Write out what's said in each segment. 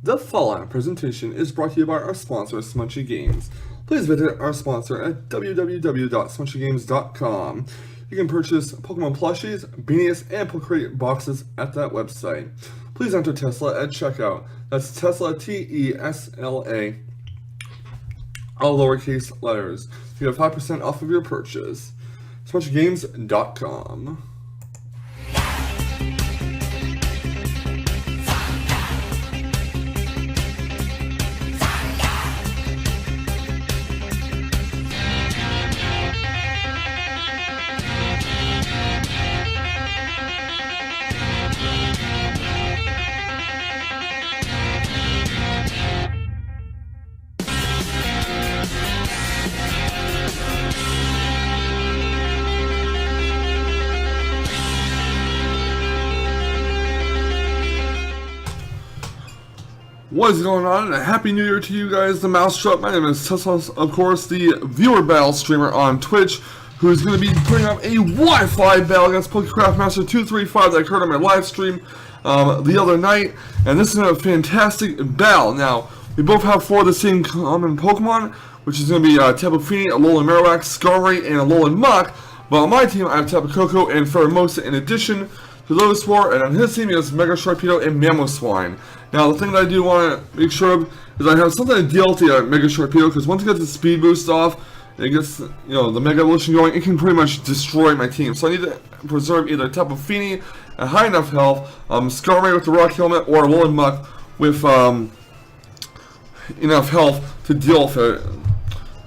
The following presentation is brought to you by our sponsor, Smunchy Games. Please visit our sponsor at www.smunchygames.com. You can purchase Pokemon plushies, beanies, and Pokecrate boxes at that website. Please enter Tesla at checkout. That's Tesla, T-E-S-L-A, all lowercase letters. You have 5% off of your purchase. SmunchyGames.com. What is going on? A happy new year to you guys, the Mousetrap. My name is Tesla, of course, the viewer battle streamer on Twitch, who's going to be putting up a Wi-Fi battle against Pokecraftmaster235 that occurred on my live stream the other night. And this is a fantastic battle. Now, we both have four of the same common Pokemon, which is going to be Tapu Fini, Alolan Marowak, Skarmory, and Alolan Muk. But on my team, I have Tapu Koko and Pheromosa in addition to those four, and on his team, he has Mega Sharpedo and Mamoswine. Now, the thing that I do want to make sure of is I have something to deal with the Mega Sharpedo, because once it gets the speed boost off, and it gets, you know, the Mega Evolution going, it can pretty much destroy my team. So I need to preserve either Tapu Fini at high enough health, Skarmory with the Rock Helmet, or Alolan Muk with enough health to deal with it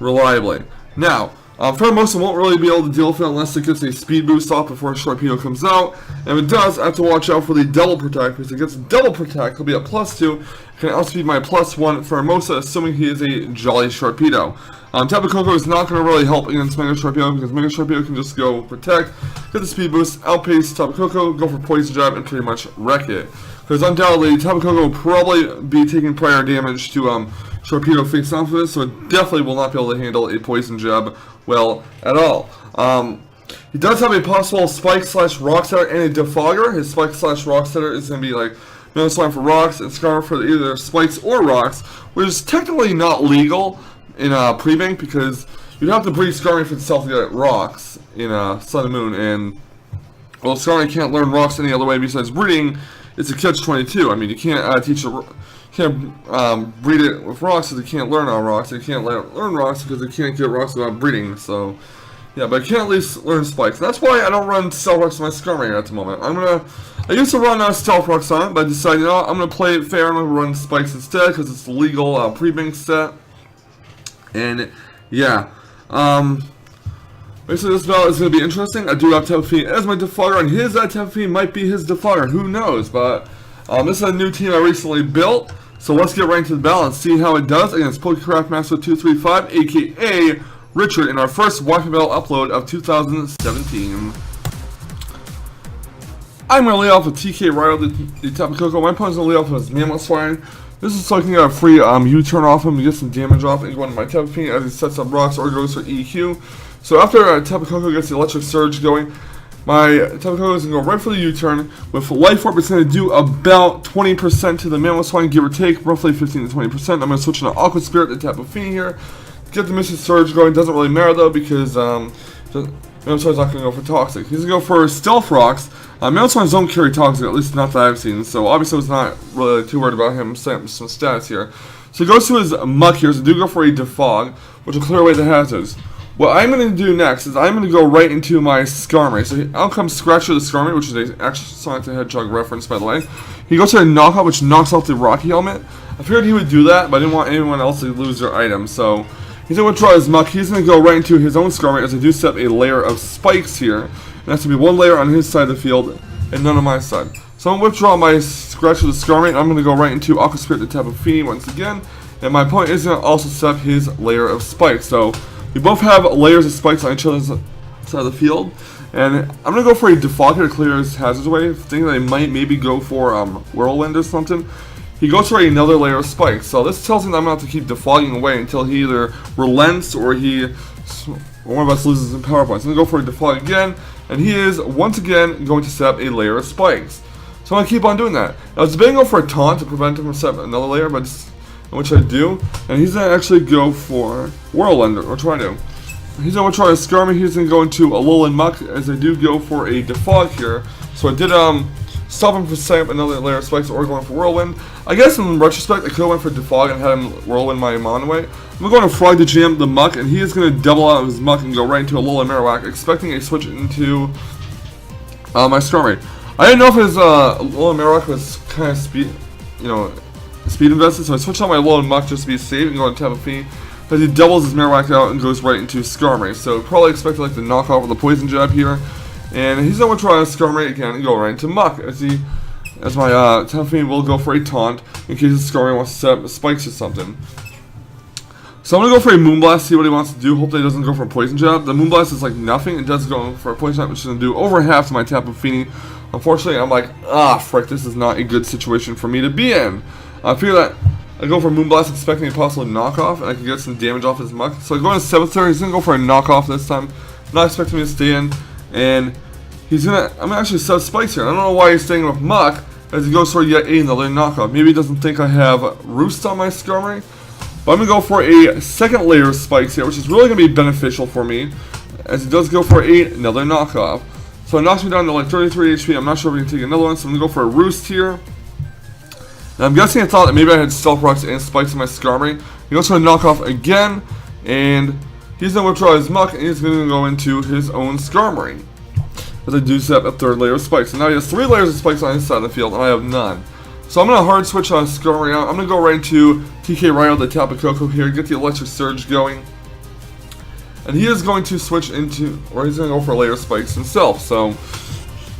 reliably. Now, Pheromosa won't really be able to deal with it unless it gets a speed boost off before Sharpedo comes out. And if it does, I have to watch out for the Double Protect, because if it gets Double Protect, he'll be a +2. It can outspeed my +1 Pheromosa, assuming he is a Jolly Sharpedo. Tapu Koko is not going to really help against Mega Sharpedo, because Mega Sharpedo can just go Protect, get the speed boost, outpace Tapu Koko, go for Poison Jab, and pretty much wreck it. Because undoubtedly, Tapu Koko will probably be taking prior damage to Sharpedo face off of this, so it definitely will not be able to handle a Poison Jab well at all. He does have a possible Spike/Rock Setter and a Defogger. His Spike/Rock Setter is going to be like Mamoswine for rocks and Skarmory for either spikes or rocks, which is technically not legal in pre-bank, because you'd have to breed Skarmory for itself to get rocks in Sun and Moon, and well, Skarmory can't learn rocks any other way besides breeding. It's a catch-22. I mean, you can't teach a breed it with rocks because it can't learn on rocks. It can't learn rocks because it can't get rocks without breeding. So, yeah, but I can at least learn spikes. That's why I don't run Stealth Rocks on my Skarmory at the moment. I used to run Stealth Rocks on it, but I decided, you know what, I'm gonna play it fair. I'm gonna run spikes instead because it's a legal pre-bank set. And yeah, basically this battle is gonna be interesting. I do have Tapu Fini as my Defogger, and his Tapu Fini might be his Defogger. Who knows? But this is a new team I recently built. So let's get right into the battle and see how it does against Pokecraftmaster235, aka Richard, in our first Wi-Fi Battle upload of 2017. I'm going to lay off with TK Ryo, the Tapu Koko. My opponent's going to lay off with his Mamoswine. This is so I can get a free U-turn off him to get some damage off and go into my Tapu Fini as he sets up rocks or goes for EQ. So after Tapu Koko gets the Electric Surge going, my Tapu Koko is going to go right for the U-turn. With Life Orb, it's going to do about 20% to the Mamoswine, give or take, roughly 15 to 20%. I'm going to switch into Aqua Spirit to Tapu Fini here. To get the Mystic Surge going, doesn't really matter though, because Mamoswine's not going to go for Toxic. He's going to go for Stealth Rocks. Mamoswines don't carry Toxic, at least not that I've seen, so obviously I was not really too worried about him setting up some stats here. So he goes to his Muk here, so do go for a Defog, which will clear away the hazards. What I'm going to do next is I'm going to go right into my Skarmory. So out comes Scratcher the Skarmory, which is actually Sonic the Hedgehog reference, by the way. He goes to a Knockout, which knocks out the Rocky Helmet. I figured he would do that, but I didn't want anyone else to lose their item. So he's going to withdraw his Muk. He's going to go right into his own Skarmory, as I do set up a layer of spikes here. And that's going to be one layer on his side of the field and none on my side. So I'm going to withdraw my Scratcher the Skarmory, and I'm going to go right into Aqua Spirit the Tapu Fini once again. And my opponent is going to also set up his layer of spikes. So we both have layers of spikes on each other's side of the field, and I'm going to go for a Defogger to clear his hazards away, thinking that I might maybe go for Whirlwind or something. He goes for another layer of spikes, so this tells me that I'm going to have to keep defogging away until he either relents or one of us loses some power points. I'm going to go for a Defog again, and he is once again going to set up a layer of spikes. So I'm going to keep on doing that. Now, it's going to go for a taunt to prevent him from setting another layer, but which I do. And he's going to actually go for Whirlwind, or try to. He's going to try to scare me. He's going to go into Alolan Muck, as I do go for a Defog here. So I did stop him from setting up another layer of spikes or going for Whirlwind. I guess in retrospect, I could have went for Defog and had him Whirlwind my Mon away. I'm going to Frog to jam the Muck, and he is going to double out of his Muck and go right into Alolan Marowak, expecting a switch into my Skarmory. I didn't know if his Alolan Marowak was kind of speed invested, so I switched out my Alolan Muck just to be safe and go on Tapu Fini. But he doubles his Marowak out and goes right into Skarmory. So probably expected like the knockoff of the Poison Jab here. And he's going to try Skarmory again and go right into Muck, as my Tapu Fini will go for a taunt in case his Skarmory wants to set up spikes or something. So I'm going to go for a Moonblast, see what he wants to do. Hopefully he doesn't go for a Poison Jab. The Moonblast is like nothing. It does go for a Poison Jab, which is going to do over half to my Tapu Fini. Unfortunately, I'm like, frick, this is not a good situation for me to be in. I figure that I go for Moonblast expecting a possible knockoff, and I can get some damage off his Muck. So I go into 7th tier, he's going to go for a knockoff this time. Not expecting me to stay in. And I'm going to actually set spikes here. I don't know why he's staying with Muck, as he goes for yet another knockoff. Maybe he doesn't think I have Roost on my Skarmory. But I'm going to go for a second layer of spikes here, which is really going to be beneficial for me, as he does go for another knockoff. So it knocks me down to like 33 HP. I'm not sure if we can take another one, so I'm going to go for a Roost here. And I'm guessing I thought that maybe I had Stealth Rocks and Spikes in my Skarmory. He goes for a knockoff again, and he's going to withdraw his Muck, and he's going to go into his own Skarmory, as I do set up a third layer of spikes. And now he has 3 layers of spikes on his side of the field, and I have none. So I'm going to hard switch on Skarmory out. I'm going to go right into TK Ryo, the Tapu Koko here, get the Electric Surge going. And he is going to switch into, or he's going to go for a layer of spikes himself. So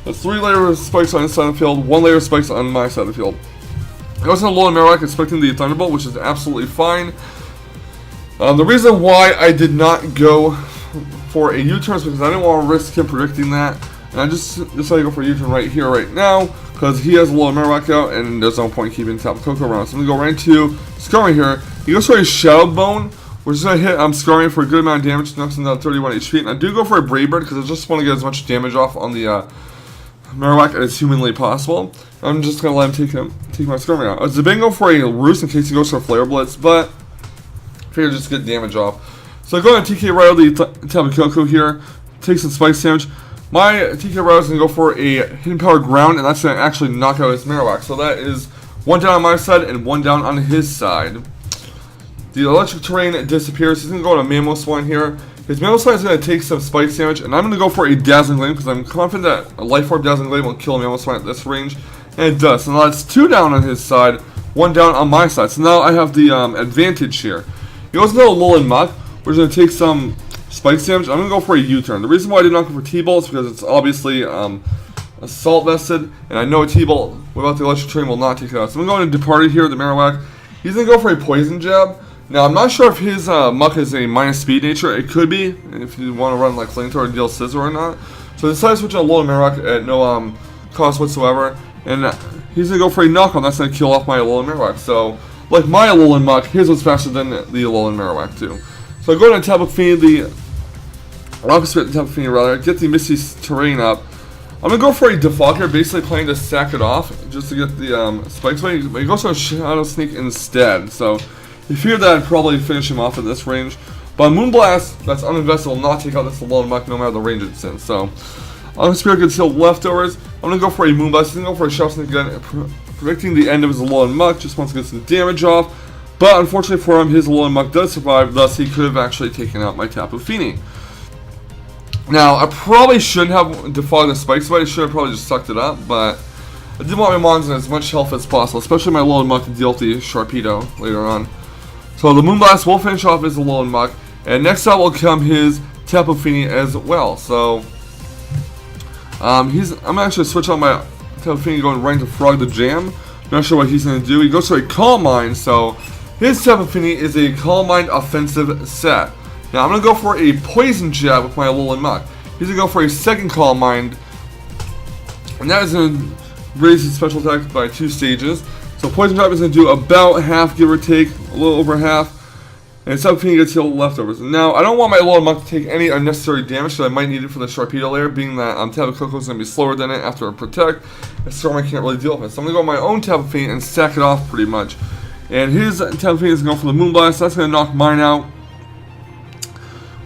that's 3 layers of spikes on his side of the field, 1 layer of spikes on my side of the field. I was in a Alolan Marowak expecting the Thunderbolt, which is absolutely fine. The reason why I did not go for a U-turn is because I didn't want to risk him predicting that. And I just decided to go for a U-turn right here, right now, because he has a Alolan Marowak out, and there's no point keeping Tapu Koko around. So I'm going to go right into Skarmory here. He goes for a Shadow Bone, which is going to hit Skarmory for a good amount of damage, knocks him down 31 HP. And I do go for a Brave Bird, because I just want to get as much damage off on the Marowak as humanly possible. I'm just going to let him take my Skarmory out. I was debating go for a Roost in case he goes for a Flare Blitz, but I figured just get damage off. So I go on TK Ryo, the Tapu Koko here, take some Spikes damage. My TK Ryo is going to go for a Hidden Power Ground, and that's going to actually knock out his Marowak. So that is 1 down on my side and 1 down on his side. The Electric Terrain disappears. He's going to go on a Mamoswine here. His Mamoswine is going to take some Spikes damage, and I'm going to go for a Dazzling Gleam because I'm confident that a Life Orb Dazzling Gleam will kill a Mamoswine at this range. And it does. So now that's 2 down on his side, 1 down on my side. So now I have the advantage here. He goes into a Alolan Muck. We're going to take some Spikes damage. I'm going to go for a U-turn. The reason why I did not go for T-Bolt is because it's obviously Assault vested, and I know a T-Bolt without the Electric Terrain will not take it out. So I'm going to Departed here, the Marowak. He's going to go for a Poison Jab. Now, I'm not sure if his Muck is a minus speed nature. It could be, if you want to run like Flamethrower and deal Scissor or not. So I decided to switch on a Alolan Marowak at no cost whatsoever. And he's going to go for a Knock-On. That's going to kill off my Alolan Marowak. So, like my Alolan Muck, his was faster than the Alolan Marowak too. So I go to Tapu Fini, the opposite Tapu Fini rather, get the Misty Terrain up. I'm going to go for a Defog here, basically playing to sack it off, just to get the Spikes away. But he goes for a Shadow Sneak instead. So you figured that I'd probably finish him off at this range. But Moonblast, that's uninvested, will not take out this Alolan Muck no matter the range it's in. So on Spirit Good Seal leftovers, I'm going to go for a Moonblast. He's going to go for a Shadow Sneak again, predicting the end of his Alolan Muck, just wants to get some damage off. But unfortunately for him, his Alolan Muck does survive, thus he could have actually taken out my Tapu Fini. Now, I probably shouldn't have defogged the Spikes away, I should have probably just sucked it up, but I did want my Mons in as much health as possible, especially my Alolan Muck to deal with the Sharpedo later on. So the Moonblast will finish off his Alolan Muck, and next up will come his Tapu Fini as well. So, I'm actually switch on my Tapu Fini going right into Frog the Jam. Not sure what he's going to do. He goes for a Calm Mind, so his Tapu Fini is a Calm Mind offensive set. Now I'm going to go for a Poison Jab with my Alolan Muck. He's going to go for a second Calm Mind, and that is going to raise his special attack by 2 stages. So Poison Jab is going to do about half, give or take, a little over half. and Tapu Fini gets healed leftovers. Now, I don't want my Alolan Muck to take any unnecessary damage, because I might need it for the Sharpedo layer, being that Tapu Koko is going to be slower than it after a Protect, and Storm can't really deal with it. So I'm going to go with my own Tapu Fini and stack it off pretty much. And his Tapu Fini is going for the Moonblast, so that's going to knock mine out,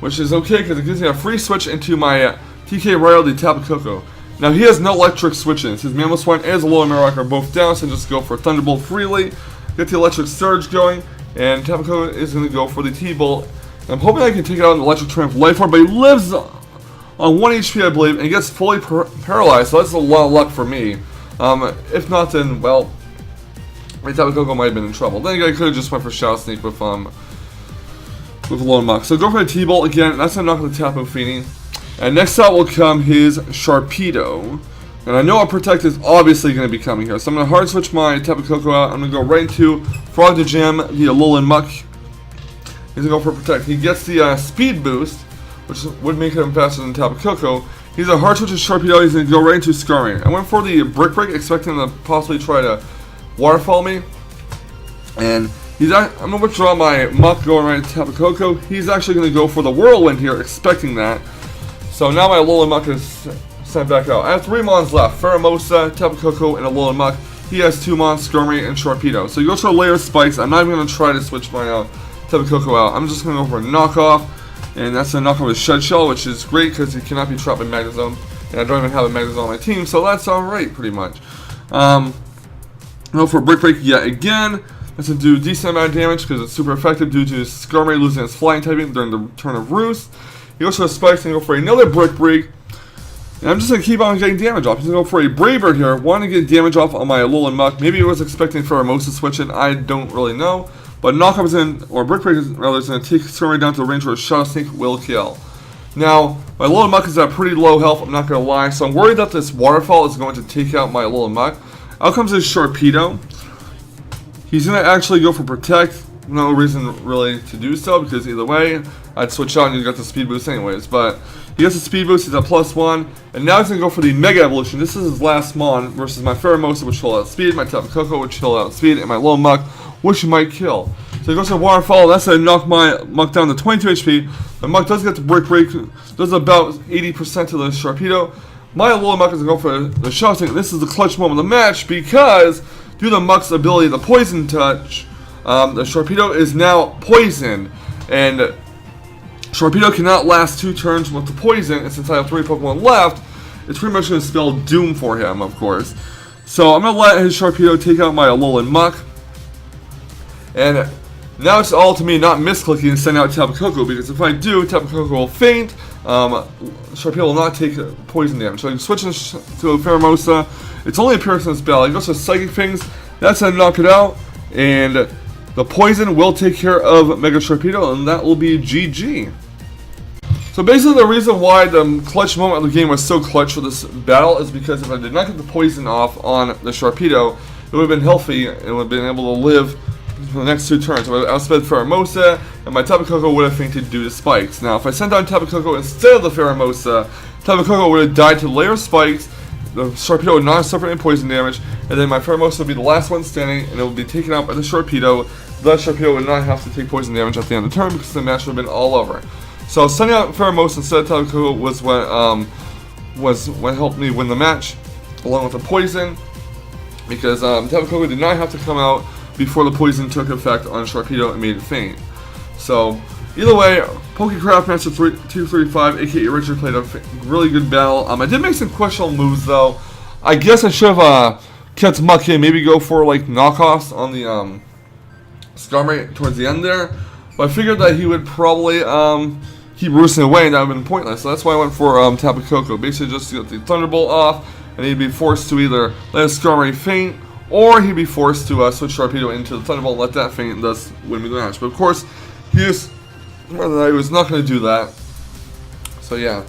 which is okay, because it gives me a free switch into my TK Royal the Tapu Koko. Now, he has no electric switches. His Mamoswine and Alolan Marowak are both down, so just go for Thunderbolt freely, get the Electric Surge going, and Tapu Koko is going to go for the T-Bolt. I'm hoping I can take it out in Electric Triumph Life Orb, but he lives on 1 HP, I believe, and he gets fully paralyzed, so that's a lot of luck for me. If not, then, well, my Tapu Koko might have been in trouble. Then again, I could have just went for Shadow Sneak with Alolan Muck. So go for the T-Bolt again, that's going to knock the Tapu Fini. And next out will come his Sharpedo. And I know a Protect is obviously going to be coming here. So I'm going to hard switch my Tapu Koko out. I'm going to go right into Frog to Jam the Alolan Muck. He's going to go for Protect. He gets the Speed Boost, which would make him faster than Tapu Koko. He's a hard switch to Sharpedo. He's going to go right into Skarmory. I went for the Brick Break, expecting him to possibly try to Waterfall me. And I'm going to withdraw my Muck going right into Tapu Koko. He's actually going to go for the Whirlwind here, expecting that. So now my Alolan Muck is sent back out. I have 3 Mons left: Pheromosa, Tapu Koko, and Alolan Muck. He has 2 Mons, Skarmory, and Sharpedo. So he goes for a Layer Spikes. I'm not even going to try to switch my Tapu Koko out. I'm just going to go for a Knockoff, and that's a knockoff with Shed Shell, which is great because he cannot be trapped in Magnezone, and I don't even have a Magnezone on my team, so that's alright, pretty much. Go for Brick Break yet again. That's going to do a decent amount of damage because it's super effective due to Skarmory losing its Flying typing during the turn of Roost. He goes for a Spikes and go for another Brick Break. And I'm just going to keep on getting damage off. He's going to go for a Braver here. Wanting to get damage off on my Alolan Muck. Maybe he was expecting Pheromosa to switch in. I don't really know. But Knockoff is in, or Brick Break is rather, is going to take Skarmory down to the range where Shadow Sneak will kill. Now, my Alolan Muck is at pretty low health, I'm not going to lie. So I'm worried that this Waterfall is going to take out my Alolan Muck. Out comes his Sharpedo. He's going to actually go for Protect. No reason really to do so, because either way, I'd switch out and you got the Speed Boost anyways. But he gets the Speed Boost, he's at +1, and now he's going to go for the Mega Evolution. This is his last Mon versus my Pheromosa, which will outspeed, my Tapu Koko, which will outspeed, and my Alolan Muck, which might kill. So he goes for Waterfall, that's going to knock my Muck down to 22 HP. My Muck does get the Brick Break, does about 80% to the Sharpedo. My Alolan Muck is going to go for the Shadow Sneak. This is the clutch moment of the match, because due to the Muck's ability, the Poison Touch, the Sharpedo is now poisoned, and Sharpedo cannot last 2 turns with the poison, and since I have 3 Pokemon left, it's pretty much going to spell doom for him, of course. So I'm going to let his Sharpedo take out my Alolan Muck, and now it's all to me not misclicking and send out Tapu Koko, because if I do, Tapu Koko will faint, Sharpedo will not take poison damage. So I can switch to Pheromosa. It's only a Piercing spell. He goes to Psychic Things, that's going to knock it out, and the poison will take care of Mega Sharpedo, and that will be GG. So basically the reason why the clutch moment of the game was so clutch for this battle is because if I did not get the poison off on the Sharpedo, it would have been healthy and would have been able to live for the next 2 turns. I would have outsped Pheromosa, and my Tapu Koko would have fainted due to Spikes. Now if I sent down Tapu Koko instead of the Pheromosa, Tapu Koko would have died to Layer Spikes, the Sharpedo would not have suffered any poison damage, and then my Pheromosa would be the last one standing, and it would be taken out by the Sharpedo. The Sharpedo would not have to take poison damage at the end of the turn, because the match would have been all over. So sending out Pheromosa instead of Tapu Koko was what helped me win the match, along with the poison, because Tapu Koko did not have to come out before the poison took effect on Sharpedo and made it faint. So either way, Pokecraftmaster235, aka Richard, played a really good battle. I did make some questionable moves though. I guess I should have kept Muck in, maybe go for like knockoffs on the Skarmory towards the end there. But I figured that he would probably keep roosting away, and that would have been pointless. So that's why I went for Tapu Koko, basically just to get the Thunderbolt off, and he'd be forced to either let his Skarmory faint, or he'd be forced to switch Sharpedo into the Thunderbolt, let that faint, and thus win me the match. But of course, he was not going to do that. So yeah,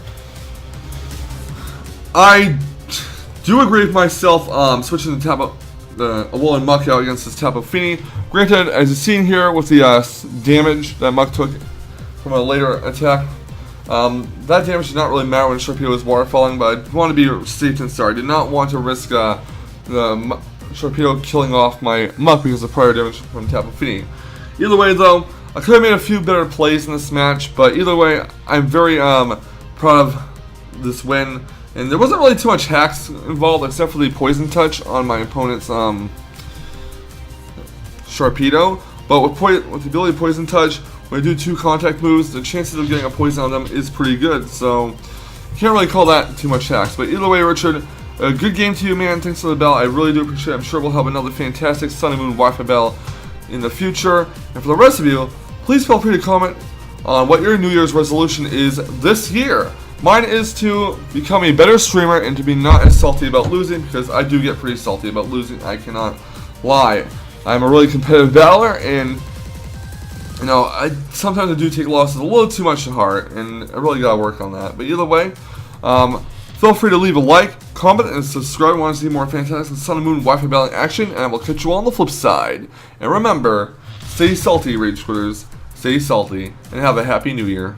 I do agree with myself switching the Alolan Muck out against this Tapu Fini. Granted, as you've seen here with the damage that Muck took from a later attack, that damage did not really matter when Sharpedo was waterfalling, but I wanted to be safe and sorry. I did not want to risk the Sharpedo killing off my Muck because of prior damage from Tapu Fini. Either way though, I could have made a few better plays in this match, but either way, I'm very proud of this win. And there wasn't really too much hacks involved, except for the poison touch on my opponent's Sharpedo. But with the ability poison touch, when I do 2 contact moves, the chances of getting a poison on them is pretty good. So can't really call that too much hacks. But either way, Richard, a good game to you, man. Thanks for the bell. I really do appreciate it. I'm sure we'll have another fantastic Sun and Moon Wi-Fi battle in the future. And for the rest of you, please feel free to comment on what your New Year's resolution is this year. Mine is to become a better streamer and to be not as salty about losing, because I do get pretty salty about losing. I cannot lie. I'm a really competitive battler, and you know, sometimes I do take losses a little too much to heart, and I really gotta work on that. But either way, feel free to leave a like, comment, and subscribe if you want to see more fantastic Sun and Moon Wi-Fi battling action, and I will catch you all on the flip side. And remember, stay salty, Rage Quitters. Stay salty, and have a happy New Year.